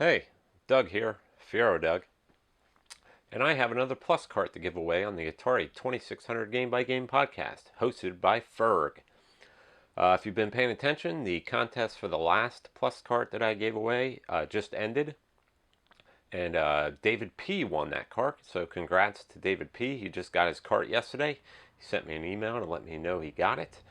Hey, Doug here, Fiero Doug, and I have another Plus cart to give away on the Atari 2600 Game by Game podcast, hosted by Ferg. If you've been paying attention, the contest for the last Plus cart that I gave away just ended, and David P. won that cart, so congrats to David P. He just got his cart yesterday. He sent me an email to let me know he got it,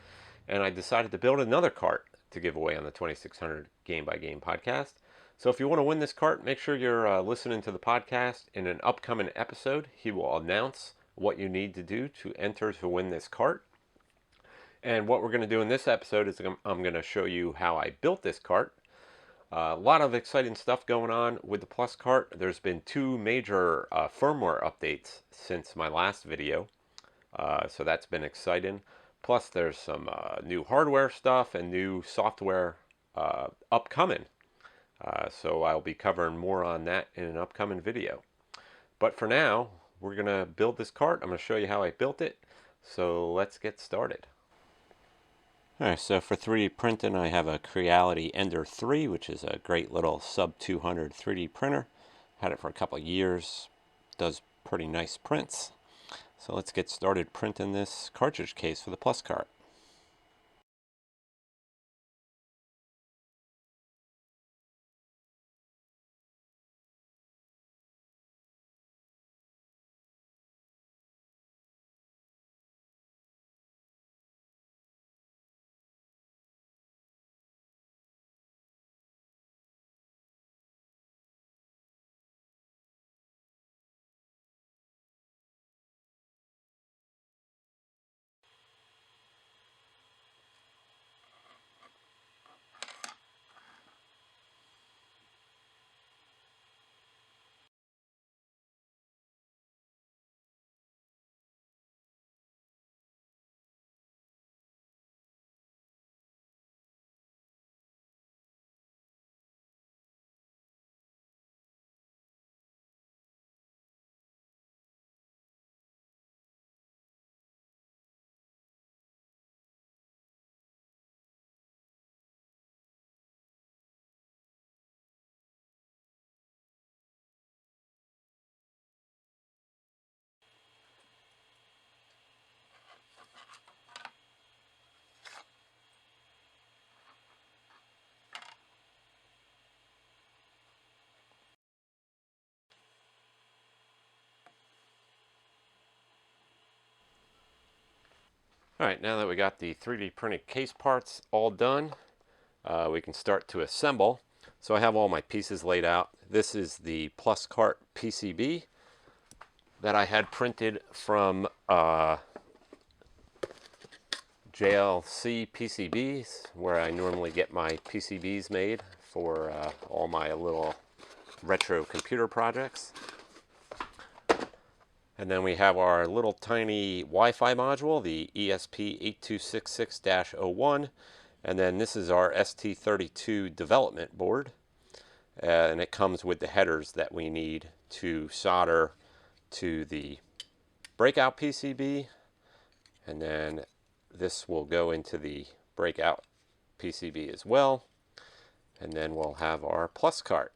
and I decided to build another cart to give away on the 2600 Game by Game podcast. So if you want to win this cart, make sure you're listening to the podcast. In an upcoming episode, he will announce what you need to do to enter to win this cart. And what we're going to do in this episode is I'm going to show you how I built this cart. A lot of exciting stuff going on with the Plus cart. There's been two major firmware updates since my last video, so that's been exciting. Plus there's some new hardware stuff and new software upcoming. So I'll be covering more on that in an upcoming video. But for now, we're going to build this cart. I'm going to show you how I built it. So let's get started. Alright, so for 3D printing, I have a Creality Ender 3, which is a great little sub 200 3D printer. Had it for a couple of years. Does pretty nice prints. So let's get started printing this cartridge case for the Plus cart. Alright, now that we got the 3D printed case parts all done, we can start to assemble. So I have all my pieces laid out. This is the Plus cart PCB that I had printed from JLC PCBs, where I normally get my PCBs made for all my little retro computer projects. And then we have our little tiny Wi-Fi module, the ESP8266-01. And then this is our ST32 development board. And it comes with the headers that we need to solder to the breakout PCB. And then this will go into the breakout PCB as well. And then we'll have our Plus cart.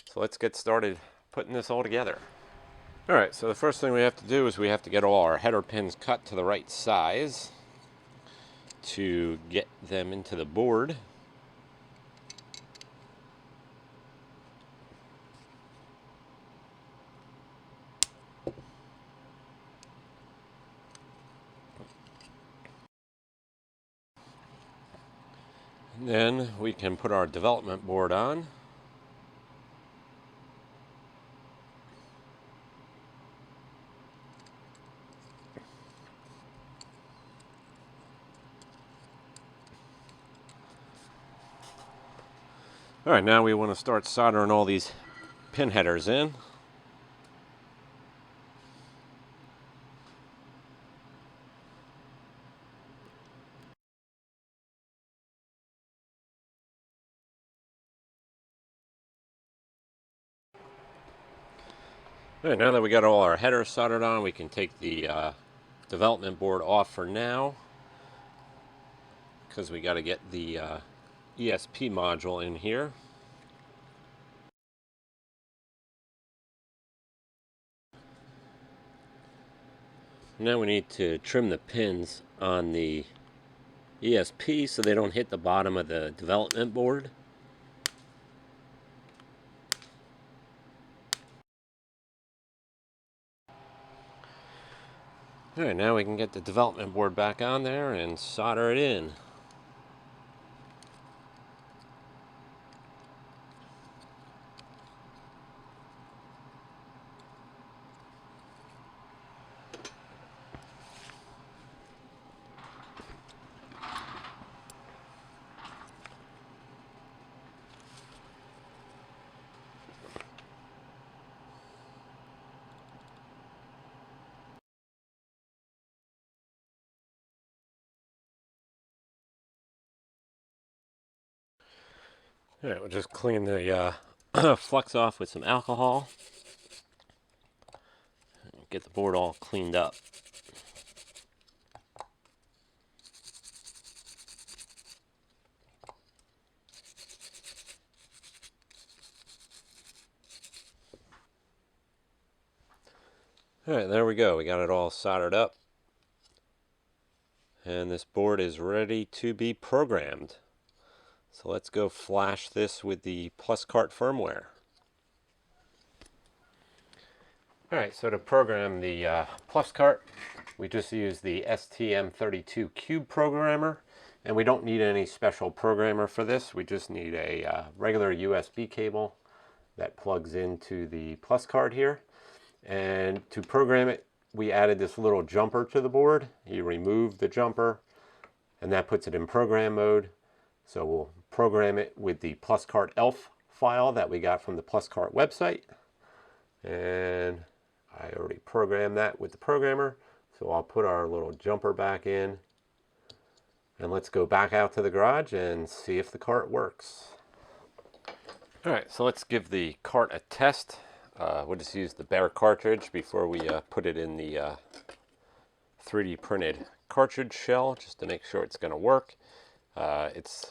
So let's get started putting this all together. Alright, so the first thing we have to do is we have to get all our header pins cut to the right size to get them into the board. And then we can put our development board on. Alright, now we want to start soldering all these pin headers in. Alright, now that we got all our headers soldered on, we can take the development board off for now, because we got to get the ESP module in here. Now we need to trim the pins on the ESP so they don't hit the bottom of the development board. Alright, now we can get the development board back on there and solder it in. Alright, we'll just clean the flux off with some alcohol. Get the board all cleaned up. Alright, there we go. We got it all soldered up. And this board is ready to be programmed. So let's go flash this with the Pluscart firmware. Alright, so to program the Pluscart, we just use the STM32 Cube programmer, and we don't need any special programmer for this. We just need a regular USB cable that plugs into the Pluscart here. And to program it, we added this little jumper to the board. You remove the jumper, and that puts it in program mode. So we'll program it with the Pluscart ELF file that we got from the Pluscart website. And I already programmed that with the programmer. So I'll put our little jumper back in. And let's go back out to the garage and see if the cart works. Alright, so let's give the cart a test. We'll just use the bare cartridge before we put it in the 3D printed cartridge shell, just to make sure it's going to work. It's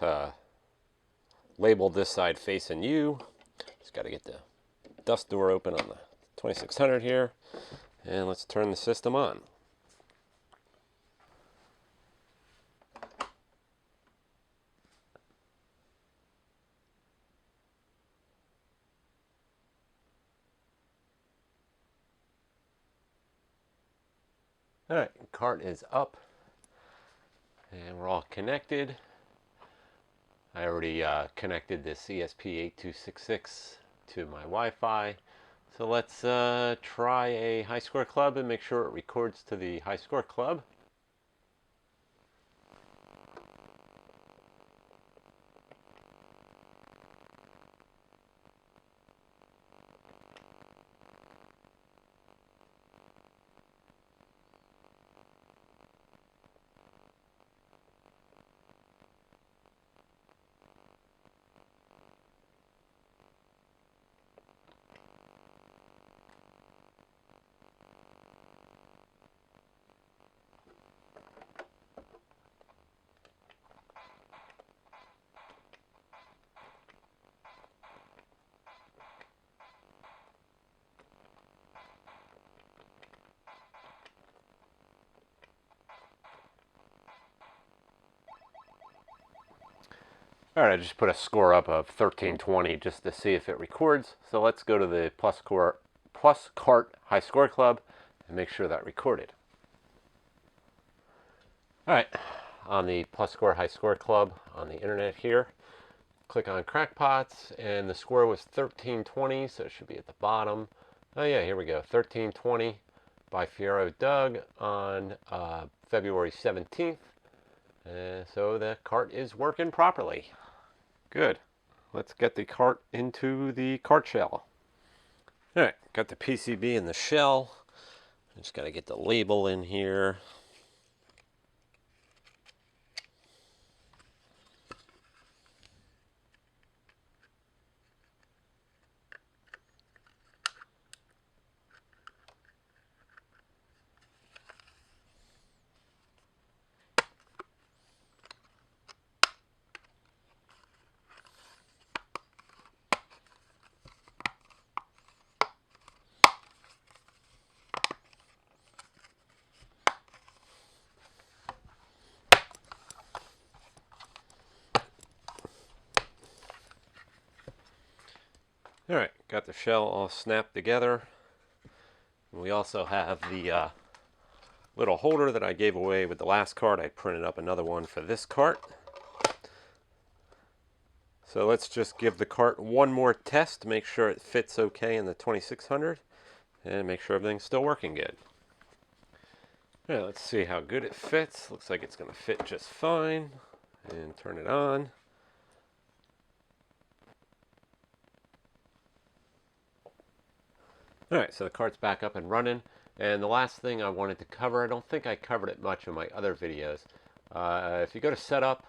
labeled this side facing you. Just got to get the dust door open on the 2600 here, and let's turn the system on. Alright, cart is up and we're all connected. I already connected this ESP8266 to my Wi-Fi. So let's try a high score club and make sure it records to the high score club. Alright, I just put a score up of 1320 just to see if it records. So let's go to the Pluscart High Score Club and make sure that recorded. Alright, on the Pluscart High Score Club on the internet here, click on Crackpots, and the score was 1320, so it should be at the bottom. Oh yeah, here we go, 1320 by Fiero Doug on February 17th. So the cart is working properly. Good. Let's get the cart into the cart shell. Alright, got the PCB in the shell. Just got to get the label in here. Alright, got the shell all snapped together. We also have the little holder that I gave away with the last cart. I printed up another one for this cart. So let's just give the cart one more test to make sure it fits okay in the 2600 and make sure everything's still working good. Yeah, let's see how good it fits. Looks like it's going to fit just fine. And turn it on. Alright, so the cart's back up and running. And the last thing I wanted to cover, I don't think I covered it much in my other videos. If you go to Setup,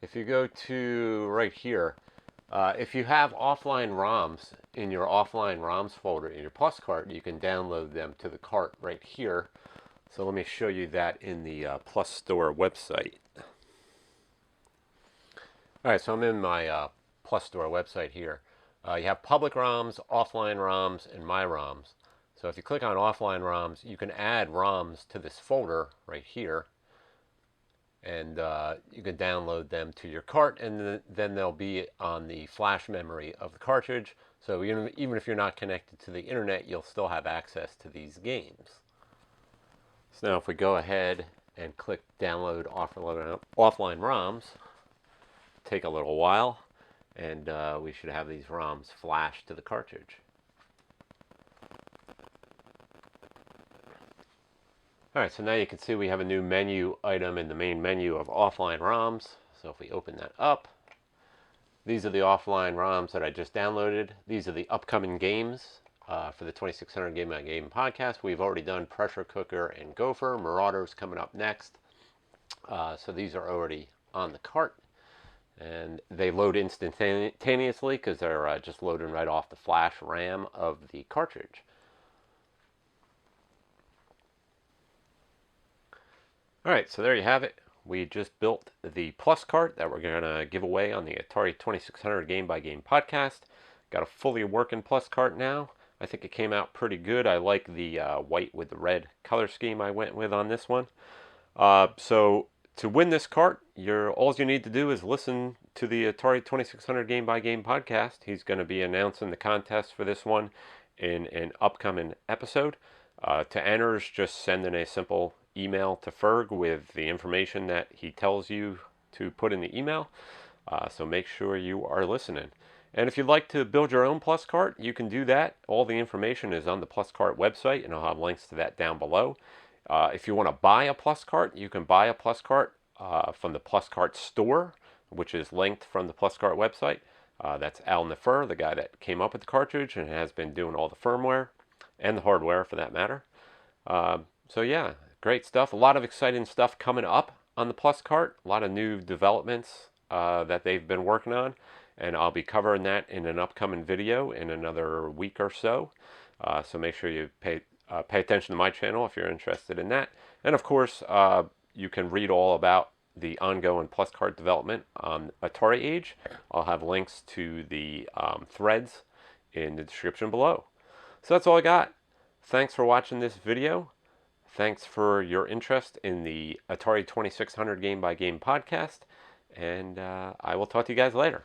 if you go to right here, if you have offline ROMs in your offline ROMs folder in your Pluscart, you can download them to the cart right here. So let me show you that in the Plus Store website. Alright, so I'm in my Plus Store website here. You have public ROMs, offline ROMs, and my ROMs. So if you click on offline ROMs, you can add ROMs to this folder right here. And you can download them to your cart, and then they'll be on the flash memory of the cartridge. So even if you're not connected to the internet, you'll still have access to these games. So now if we go ahead and click download offline ROMs, take a little while, and we should have these ROMs flashed to the cartridge. Alright, so now you can see we have a new menu item in the main menu of offline ROMs. So if we open that up, these are the offline ROMs that I just downloaded. These are the upcoming games for the 2600 Game by Game podcast. We've already done Pressure Cooker and Gopher. Marauder's coming up next. So these are already on the cart. And they load instantaneously because they're just loading right off the flash RAM of the cartridge. Alright, so there you have it. We just built the Pluscart that we're going to give away on the Atari 2600 Game by Game podcast. Got a fully working Pluscart now. I think it came out pretty good. I like the white with the red color scheme I went with on this one. So to win this cart, all you need to do is listen to the Atari 2600 Game by Game podcast. He's going to be announcing the contest for this one in an upcoming episode. To enter, just send in a simple email to Ferg with the information that he tells you to put in the email. So make sure you are listening. And if you'd like to build your own Pluscart, you can do that. All the information is on the Pluscart website, and I'll have links to that down below. If you want to buy a Pluscart, you can buy a Pluscart from the Pluscart store, which is linked from the Pluscart website. That's Al Nefer, the guy that came up with the cartridge and has been doing all the firmware and the hardware for that matter. So yeah, great stuff. A lot of exciting stuff coming up on the Pluscart. A lot of new developments that they've been working on, and I'll be covering that in an upcoming video in another week or so. So make sure you pay attention to my channel if you're interested in that. And of course, you can read all about the ongoing Pluscart development on Atariage. I'll have links to the threads in the description below. So that's all I got. Thanks for watching this video. Thanks for your interest in the Atari 2600 Game by Game podcast. And I will talk to you guys later.